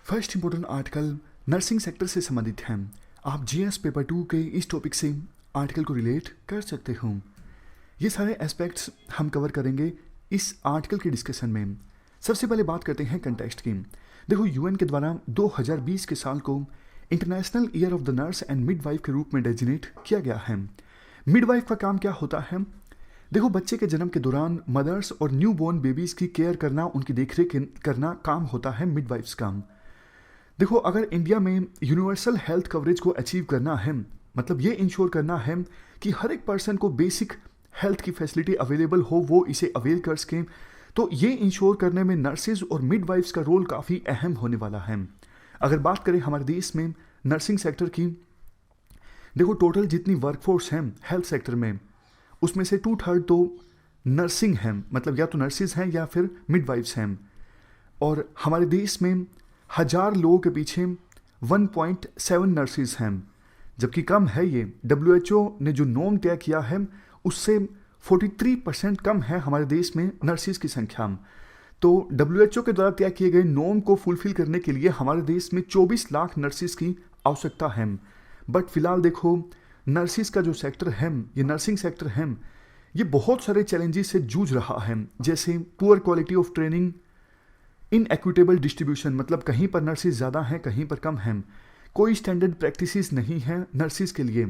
First important article nursing sector से संबंधित है। आप जीएस पेपर 2 के इस टॉपिक से आर्टिकल को रिलेट कर सकते हो। ये सारे एस्पेक्ट्स हम कवर करेंगे इस आर्टिकल के डिस्कशन में। सबसे पहले बात करते हैं कंटेक्स्ट की। देखो, यूएन के द्वारा 2020 के साल को international year of the nurse and midwife के रूप में डेजिग्नेट किया गया है। मिडवाइफ का काम क्या होता है? देखो, बच्चे के जन्म के दौरान मदर्स और न्यू बॉर्न बेबीज़ की केयर करना, उनकी देखरेख करना काम होता है मिडवाइफ्स का। देखो, अगर इंडिया में यूनिवर्सल हेल्थ कवरेज को अचीव करना है, मतलब ये इंश्योर करना है कि हर एक पर्सन को बेसिक हेल्थ की फैसिलिटी अवेलेबल हो, वो इसे अवेल कर सकें, तो ये इंश्योर करने में नर्सेज और मिडवाइफ्स का रोल काफ़ी अहम होने वाला है। अगर बात करें हमारे देश में नर्सिंग सेक्टर की, देखो टोटल जितनी वर्कफोर्स है लोग सेक्टर में, उसमें से 2/3 तो नर्सिंग है, मतलब या तो नर्सिस हैं या फिर मिडवाइफ्स हैं। और हमारे देश में 1000 लोगों के पीछे 1.7 नर्सिस हैं, जबकि कम है ये। WHO ने जो नॉर्म तय किया है उससे 43% कम है हमारे देश में नर्सिस की संख्या। तो WHO के द्वारा तय किए गए नॉर्म को फुलफिल करने के लिए हमारे देश में 24 लाख नर्सिस की आवश्यकता है। बट फिलहाल देखो, नर्सिस का जो सेक्टर है, ये नर्सिंग सेक्टर है, ये बहुत सारे चैलेंजेस से जूझ रहा है, जैसे poor quality of training, inequitable distribution, मतलब कहीं पर नर्सिस ज़्यादा हैं, कहीं पर कम हैं, कोई स्टैंडर्ड प्रैक्टिसेस नहीं है नर्सिस के लिए।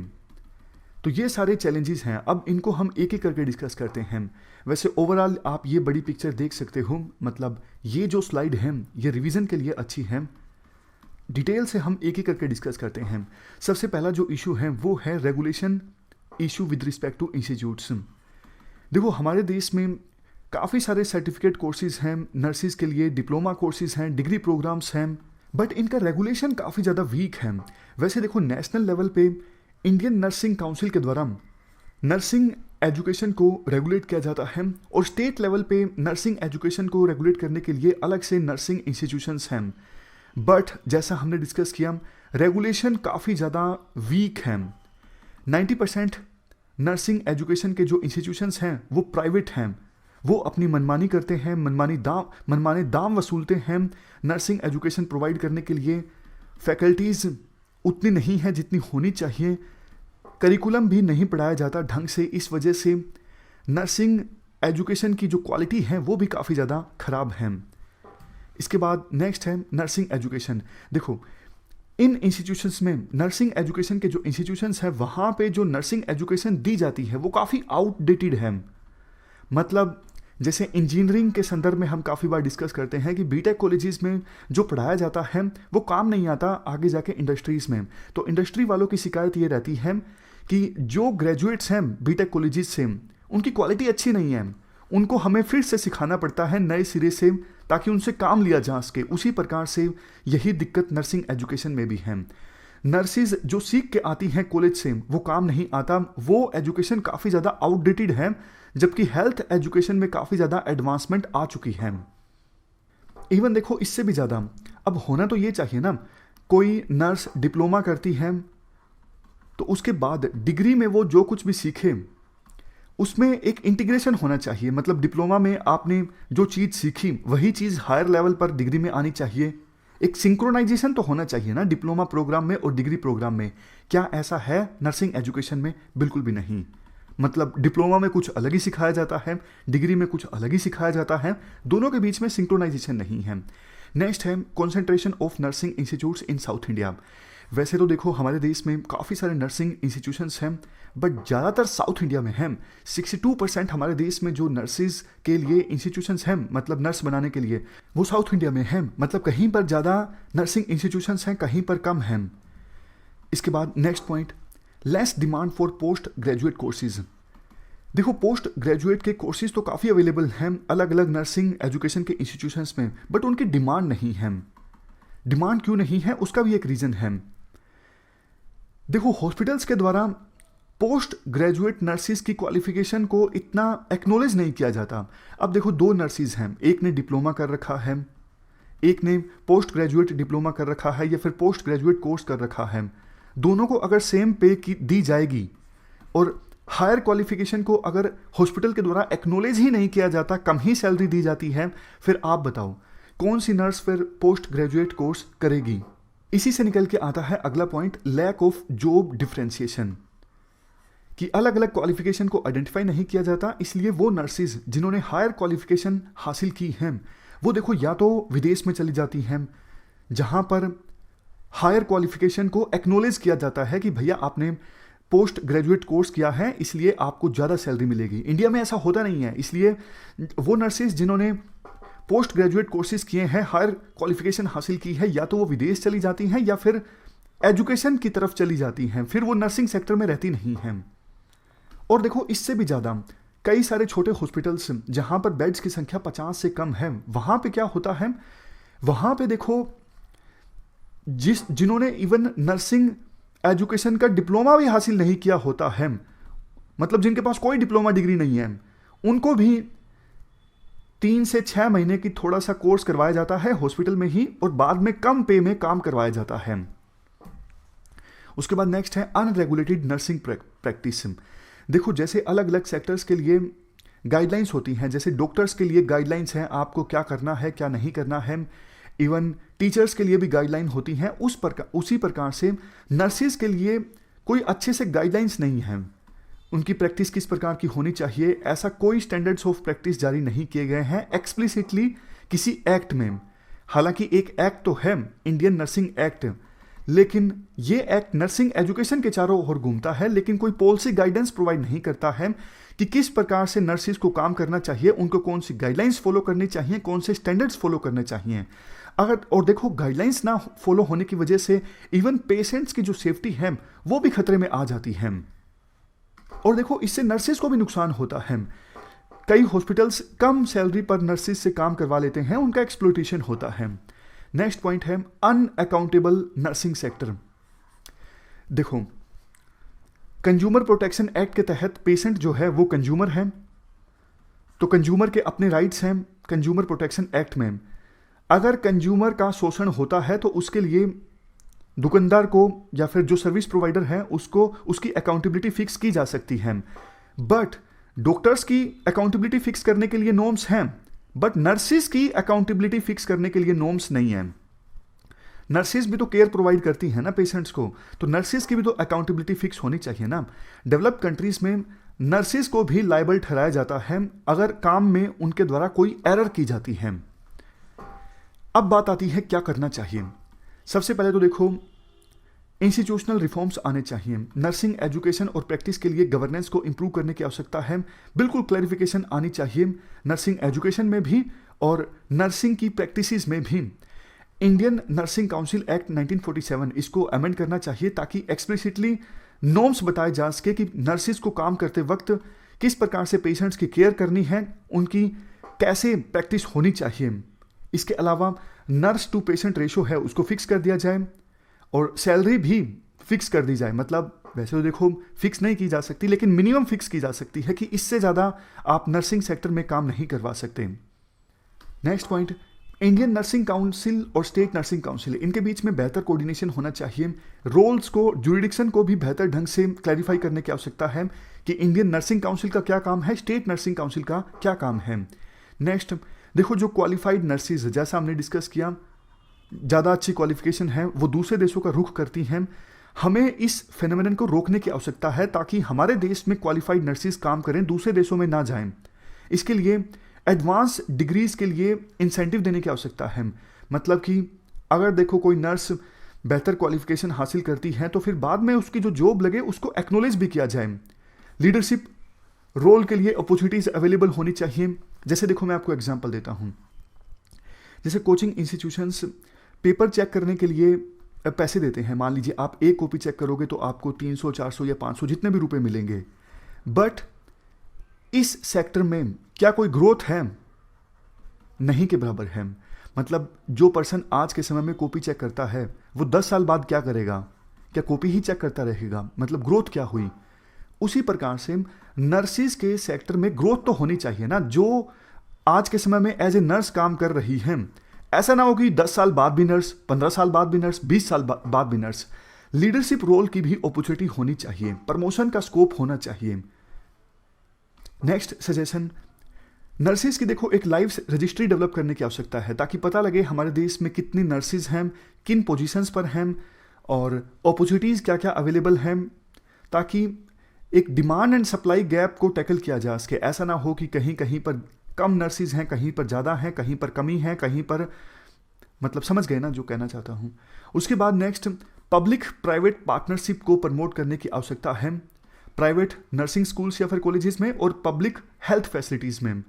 तो ये सारे चैलेंजेस हैं। अब इनको हम एक एक करके डिस्कस करते हैं। वैसे ओवरऑल आप ये बड़ी पिक्चर देख सकते हो, मतलब ये जो स्लाइड है ये रिवीजन के लिए अच्छी है। डिटेल से हम एक एक करके डिस्कस करते हैं। सबसे पहला जो इशू है वो है regulation issue with respect to institutes. देखो, हमारे देश में काफ़ी सारे सर्टिफिकेट कोर्सेज हैं नर्सिस के लिए, डिप्लोमा कोर्सेज हैं, डिग्री प्रोग्राम्स हैं, बट इनका रेगुलेशन काफ़ी ज़्यादा वीक है। वैसे देखो, नेशनल लेवल पे इंडियन नर्सिंग काउंसिल के द्वारा नर्सिंग एजुकेशन को रेगुलेट किया जाता है, और स्टेट लेवल पे नर्सिंग एजुकेशन को रेगुलेट करने के लिए अलग से नर्सिंग इंस्टीट्यूशंस हैं। बट जैसा हमने डिस्कस किया, रेगुलेशन काफ़ी ज़्यादा वीक है। 90% नर्सिंग एजुकेशन के जो इंस्टीट्यूशंस हैं वो प्राइवेट हैं, वो अपनी मनमानी करते हैं, मनमाने दाम वसूलते हैं। नर्सिंग एजुकेशन प्रोवाइड करने के लिए फैकल्टीज़ उतनी नहीं है जितनी होनी चाहिए, करिकुलम भी नहीं पढ़ाया जाता ढंग से। इस वजह से नर्सिंग एजुकेशन की जो क्वालिटी है वो भी काफ़ी ज़्यादा ख़राब है। इसके बाद नेक्स्ट है नर्सिंग एजुकेशन। देखो, इन इंस्टीट्यूशंस में नर्सिंग एजुकेशन के जो इंस्टीट्यूशंस हैं वहाँ पे जो नर्सिंग एजुकेशन दी जाती है वो काफ़ी आउटडेटेड है। मतलब जैसे इंजीनियरिंग के संदर्भ में हम काफ़ी बार डिस्कस करते हैं कि बीटेक कॉलेजेस में जो पढ़ाया जाता है वो काम नहीं आता आगे जाके इंडस्ट्रीज़ में। तो इंडस्ट्री वालों की शिकायत ये रहती है कि जो ग्रेजुएट्स हैं बीटेक कॉलेजेस से, उनकी क्वालिटी अच्छी नहीं है, उनको हमें फिर से सिखाना पड़ता है नए सिरे से ताकि उनसे काम लिया जा सके। उसी प्रकार से यही दिक्कत नर्सिंग एजुकेशन में भी है। नर्सिस जो सीख के आती हैं कॉलेज से वो काम नहीं आता, वो एजुकेशन काफ़ी ज़्यादा आउटडेटेड है, जबकि हेल्थ एजुकेशन में काफ़ी ज़्यादा एडवांसमेंट आ चुकी है। इवन देखो, इससे भी ज़्यादा अब होना तो ये चाहिए ना, कोई नर्स डिप्लोमा करती है तो उसके बाद डिग्री में वो जो कुछ भी सीखे उसमें एक इंटीग्रेशन होना चाहिए। मतलब डिप्लोमा में आपने जो चीज़ सीखी वही चीज़ हायर लेवल पर डिग्री में आनी चाहिए। एक सिंक्रोनाइजेशन तो होना चाहिए ना डिप्लोमा प्रोग्राम में और डिग्री प्रोग्राम में। क्या ऐसा है नर्सिंग एजुकेशन में? बिल्कुल भी नहीं। मतलब डिप्लोमा में कुछ अलग ही सिखाया जाता है, डिग्री में कुछ अलग ही सिखाया जाता है, दोनों के बीच में सिंक्रोनाइजेशन नहीं है। नेक्स्ट है concentration of nursing institutes in south India. वैसे तो देखो, हमारे देश में काफ़ी सारे नर्सिंग इंस्टीट्यूशंस हैं, बट ज़्यादातर साउथ इंडिया में हैं। 62% हमारे देश में जो नर्सिस के लिए इंस्टीट्यूशंस हैं, मतलब नर्स बनाने के लिए, वो साउथ इंडिया में हैं। मतलब कहीं पर ज़्यादा नर्सिंग इंस्टीट्यूशंस हैं, कहीं पर कम हैं। इसके बाद next point, less demand for post graduate courses. देखो, पोस्ट ग्रेजुएट के कोर्सेज तो काफ़ी अवेलेबल हैं अलग अलग नर्सिंग एजुकेशन के इंस्टीट्यूशंस में, बट उनकी डिमांड नहीं है। डिमांड क्यों नहीं है उसका भी एक रीज़न है। देखो, हॉस्पिटल्स के द्वारा पोस्ट ग्रेजुएट नर्सिस की क्वालिफिकेशन को इतना एक्नॉलेज नहीं किया जाता। अब देखो, 2 नर्सिस हैं, एक ने डिप्लोमा कर रखा है, एक ने पोस्ट ग्रेजुएट डिप्लोमा कर रखा है या फिर पोस्ट ग्रेजुएट कोर्स कर रखा है। दोनों को अगर सेम पे की दी जाएगी और हायर क्वालिफिकेशन को अगर हॉस्पिटल के द्वारा एक्नॉलेज ही नहीं किया जाता, कम ही सैलरी दी जाती है, फिर आप बताओ कौन सी नर्स फिर पोस्ट ग्रेजुएट कोर्स करेगी। इसी से निकल के आता है अगला point, lack of job differentiation, कि अलग अलग क्वालिफिकेशन को आइडेंटिफाई नहीं किया जाता, इसलिए वो नर्सेज जिन्होंने हायर क्वालिफिकेशन हासिल की हैं वो देखो या तो विदेश में चली जाती हैं जहां पर हायर क्वालिफिकेशन को एक्नोलेज किया जाता है कि भैया आपने पोस्ट ग्रेजुएट कोर्स किया है इसलिए आपको ज़्यादा सैलरी मिलेगी। इंडिया में ऐसा होता नहीं है, इसलिए वो नर्सेज जिन्होंने पोस्ट ग्रेजुएट कोर्सेज किए हैं, हायर क्वालिफिकेशन हासिल की है, या तो वो विदेश चली जाती हैं या फिर एजुकेशन की तरफ चली जाती हैं, फिर वो नर्सिंग सेक्टर में रहती नहीं हैं। और देखो इससे भी ज़्यादा कई सारे छोटे हॉस्पिटल्स जहाँ पर बेड्स की संख्या 50 से कम है, वहाँ पे क्या होता है, वहाँ पे देखो जिन्होंने इवन नर्सिंग एजुकेशन का डिप्लोमा भी हासिल नहीं किया होता है, मतलब जिनके पास कोई डिप्लोमा डिग्री नहीं है, उनको भी 3 से 6 महीने की थोड़ा सा कोर्स करवाया जाता है हॉस्पिटल में ही और बाद में कम पे में काम करवाया जाता है। उसके बाद नेक्स्ट है अनरेगुलेटेड नर्सिंग प्रैक्टिस। देखो जैसे अलग अलग सेक्टर्स के लिए गाइडलाइंस होती हैं, जैसे डॉक्टर्स के लिए गाइडलाइंस हैं आपको क्या करना है क्या नहीं करना है, इवन टीचर्स के लिए भी गाइडलाइन होती हैं, उसी प्रकार से नर्सेज के लिए कोई अच्छे से गाइडलाइंस नहीं है, उनकी प्रैक्टिस किस प्रकार की होनी चाहिए, ऐसा कोई स्टैंडर्ड्स ऑफ प्रैक्टिस जारी नहीं किए गए हैं एक्सप्लिसिटली किसी एक्ट में। हालांकि एक एक्ट तो है इंडियन नर्सिंग एक्ट, लेकिन ये एक्ट नर्सिंग एजुकेशन के चारों ओर घूमता है, लेकिन कोई पॉलिसी गाइडेंस प्रोवाइड नहीं करता है कि किस प्रकार से नर्सिस को काम करना चाहिए, उनको कौन सी गाइडलाइंस फॉलो करनी चाहिए, कौन से स्टैंडर्ड्स फॉलो करने चाहिए। अगर और देखो गाइडलाइंस ना फॉलो होने की वजह से इवन पेशेंट्स की जो सेफ्टी है वो भी खतरे में आ जाती है, और देखो इससे नर्सिस को भी नुकसान होता है। कई हॉस्पिटल्स कम सैलरी पर नर्सिस से काम करवा लेते हैं, उनका एक्सप्लॉयटेशन होता है। नेक्स्ट पॉइंट है अनअकाउंटेबल नर्सिंग सेक्टर। देखो कंज्यूमर प्रोटेक्शन एक्ट के तहत पेशेंट जो है वो कंज्यूमर है, तो कंज्यूमर के अपने राइट्स हैं कंज्यूमर प्रोटेक्शन एक्ट में। अगर कंज्यूमर का शोषण होता है तो उसके लिए दुकानदार को या फिर जो सर्विस प्रोवाइडर है उसको उसकी अकाउंटेबिलिटी फिक्स की जा सकती है। बट डॉक्टर्स की अकाउंटेबिलिटी फिक्स करने के लिए नॉर्म्स हैं, बट नर्सिस की अकाउंटेबिलिटी फिक्स करने के लिए नॉर्म्स नहीं है। नर्सिस भी तो केयर प्रोवाइड करती है ना पेशेंट्स को, तो नर्सिस की भी तो अकाउंटेबिलिटी फिक्स होनी चाहिए ना। डेवलप्ड कंट्रीज में नर्सिस को भी लायबल ठहराया जाता है अगर काम में उनके द्वारा कोई एरर की जाती है। अब बात आती है क्या करना चाहिए। सबसे पहले तो देखो इंस्टीट्यूशनल रिफॉर्म्स आने चाहिए। नर्सिंग एजुकेशन और प्रैक्टिस के लिए गवर्नेंस को इंप्रूव करने की आवश्यकता है। बिल्कुल क्लैरिफिकेशन आनी चाहिए नर्सिंग एजुकेशन में भी और नर्सिंग की प्रैक्टिसेस में भी। इंडियन नर्सिंग काउंसिल एक्ट 1947 इसको अमेंड करना चाहिए ताकि एक्सप्लिसिटली नॉर्म्स बताए जा सके कि नर्सिस को काम करते वक्त किस प्रकार से पेशेंट्स की केयर करनी है, उनकी कैसे प्रैक्टिस होनी चाहिए। इसके अलावा नर्स टू पेशेंट रेशो है उसको फिक्स कर दिया जाए और सैलरी भी फिक्स कर दी जाए। मतलब वैसे तो देखो फिक्स नहीं की जा सकती, लेकिन मिनिमम फिक्स की जा सकती है कि इससे ज़्यादा आप नर्सिंग सेक्टर में काम नहीं करवा सकते। Next point, Indian nursing council और स्टेट नर्सिंग काउंसिल, इनके बीच में बेहतर कोऑर्डिनेशन होना चाहिए। रोल्स को, ज्यूरिडिक्शन को भी बेहतर ढंग से क्लैरिफाई करने की आवश्यकता है कि इंडियन नर्सिंग काउंसिल का क्या काम है, स्टेट नर्सिंग काउंसिल का क्या काम है। नेक्स्ट देखो जो क्वालिफाइड नर्सिस, जैसा हमने डिस्कस किया, ज़्यादा अच्छी क्वालिफिकेशन है, वो दूसरे देशों का रुख करती हैं। हमें इस फेनोमेनन को रोकने की आवश्यकता है ताकि हमारे देश में क्वालिफाइड नर्सिस काम करें, दूसरे देशों में ना जाएं। इसके लिए एडवांस डिग्रीज के लिए इंसेंटिव देने की आवश्यकता है। मतलब कि अगर देखो कोई नर्स बेहतर क्वालिफिकेशन हासिल करती है तो फिर बाद में उसकी जो जॉब लगे उसको एक्नोलेज भी किया जाए। लीडरशिप रोल के लिए अपॉर्चुनिटीज अवेलेबल होनी चाहिए। जैसे देखो मैं आपको एग्जांपल देता हूँ, जैसे कोचिंग इंस्टीट्यूशंस पेपर चेक करने के लिए पैसे देते हैं। मान लीजिए आप एक कॉपी चेक करोगे तो आपको 300, 400 या 500 जितने भी रुपए मिलेंगे। बट इस सेक्टर में क्या कोई ग्रोथ है? नहीं के बराबर है। मतलब जो पर्सन आज के समय में कॉपी चेक करता है वो 10 साल बाद क्या करेगा? क्या कॉपी ही चेक करता रहेगा? मतलब ग्रोथ क्या हुई? उसी प्रकार से नर्सिस के सेक्टर में ग्रोथ तो होनी चाहिए ना। जो आज के समय में एज ए नर्स काम कर रही हैं, ऐसा ना हो कि 10 साल बाद भी नर्स, 15 साल बाद भी नर्स, 20 साल बाद भी नर्स। लीडरशिप रोल की भी अपॉर्चुनिटी होनी चाहिए, प्रमोशन का स्कोप होना चाहिए। नेक्स्ट सजेशन, नर्सिस की देखो एक लाइव रजिस्ट्री डेवलप करने की आवश्यकता है ताकि पता लगे हमारे देश में कितनी नर्सिस हैं, किन पोजीशंस पर हैं और अपॉर्चुनिटीज़ क्या क्या अवेलेबल हैं, ताकि एक डिमांड एंड सप्लाई गैप को टैकल किया जा सके। ऐसा ना हो कि कहीं कहीं पर कम नर्सिस हैं, कहीं पर ज़्यादा हैं, कहीं पर कमी है, कहीं पर, मतलब समझ गए ना जो कहना चाहता हूँ। उसके बाद नेक्स्ट, पब्लिक प्राइवेट पार्टनरशिप को प्रमोट करने की आवश्यकता है प्राइवेट नर्सिंग स्कूल्स या फिर कॉलेजेस में और पब्लिक हेल्थ फैसिलिटीज़ में।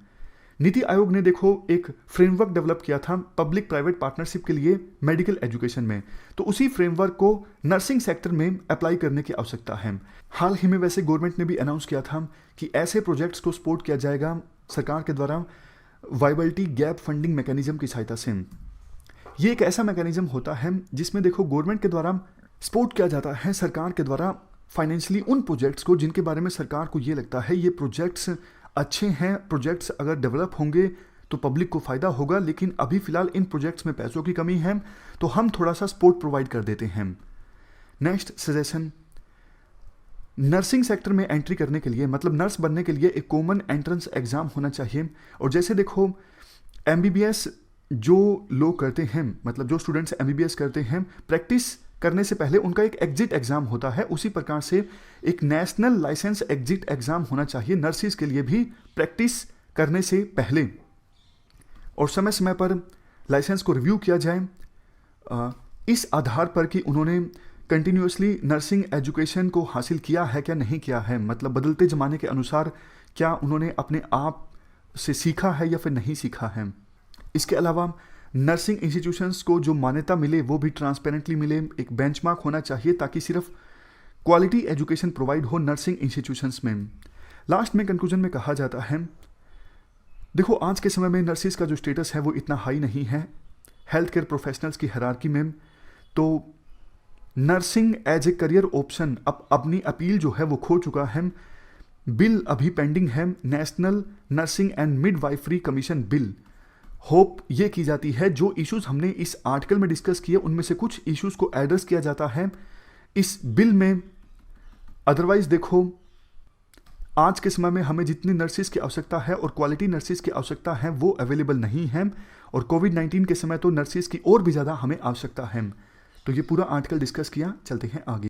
नीति आयोग ने देखो एक फ्रेमवर्क डेवलप किया था पब्लिक प्राइवेट पार्टनरशिप के लिए मेडिकल एजुकेशन में, तो उसी फ्रेमवर्क को नर्सिंग सेक्टर में अप्लाई करने की आवश्यकता है। हाल ही में वैसे गवर्नमेंट ने भी अनाउंस किया था कि ऐसे प्रोजेक्ट्स को सपोर्ट किया जाएगा सरकार के द्वारा वायबिलिटी गैप फंडिंग मैकेनिज्म की सहायता से। ये एक ऐसा मैकेनिज्म होता है जिसमें देखो गवर्नमेंट के द्वारा सपोर्ट किया जाता है सरकार के द्वारा फाइनेंशियली उन प्रोजेक्ट्स को जिनके बारे में सरकार को ये लगता है ये प्रोजेक्ट्स अच्छे हैं, प्रोजेक्ट्स अगर डेवलप होंगे तो पब्लिक को फ़ायदा होगा, लेकिन अभी फ़िलहाल इन प्रोजेक्ट्स में पैसों की कमी है तो हम थोड़ा सा सपोर्ट प्रोवाइड कर देते हैं। नेक्स्ट सजेशन, नर्सिंग सेक्टर में एंट्री करने के लिए, मतलब नर्स बनने के लिए एक कॉमन एंट्रेंस एग्ज़ाम होना चाहिए। और जैसे देखो एमबीबीएस जो लोग करते हैं, मतलब जो स्टूडेंट्स एमबीबीएस करते हैं, प्रैक्टिस करने से पहले उनका एक एग्जिट एग्ज़ाम होता है, उसी प्रकार से एक नेशनल लाइसेंस एग्जिट एग्ज़ाम होना चाहिए नर्सिस के लिए भी प्रैक्टिस करने से पहले, और समय समय पर लाइसेंस को रिव्यू किया जाए इस आधार पर कि उन्होंने कंटिन्यूसली नर्सिंग एजुकेशन को हासिल किया है क्या नहीं किया है, मतलब बदलते ज़माने के अनुसार क्या उन्होंने अपने आप से सीखा है या फिर नहीं सीखा है। इसके अलावा नर्सिंग इंस्टीट्यूशंस को जो मान्यता मिले वो भी ट्रांसपेरेंटली मिले, एक बेंचमार्क होना चाहिए ताकि सिर्फ क्वालिटी एजुकेशन प्रोवाइड हो नर्सिंग इंस्टीट्यूशंस में। लास्ट में कंक्लूजन में कहा जाता है, देखो आज के समय में नर्सिस का जो स्टेटस है वो इतना हाई नहीं है हेल्थ केयर प्रोफेशनल्स की हायरार्की में, तो nursing as a career option अब अपनी अपील जो है वो खो चुका है। बिल अभी पेंडिंग है, national nursing and midwifery commission bill. Hope ये की जाती है जो इश्यूज हमने इस आर्टिकल में डिस्कस किए उनमें से कुछ इश्यूज को एड्रेस किया जाता है इस बिल में। अदरवाइज देखो आज के समय में हमें जितनी नर्सिस की आवश्यकता है और क्वालिटी नर्सिस की आवश्यकता है वो अवेलेबल नहीं है, और कोविड-19 के समय तो नर्सिस की और भी ज़्यादा हमें आवश्यकता है। तो ये पूरा आर्टिकल डिस्कस किया, चलते हैं आगे।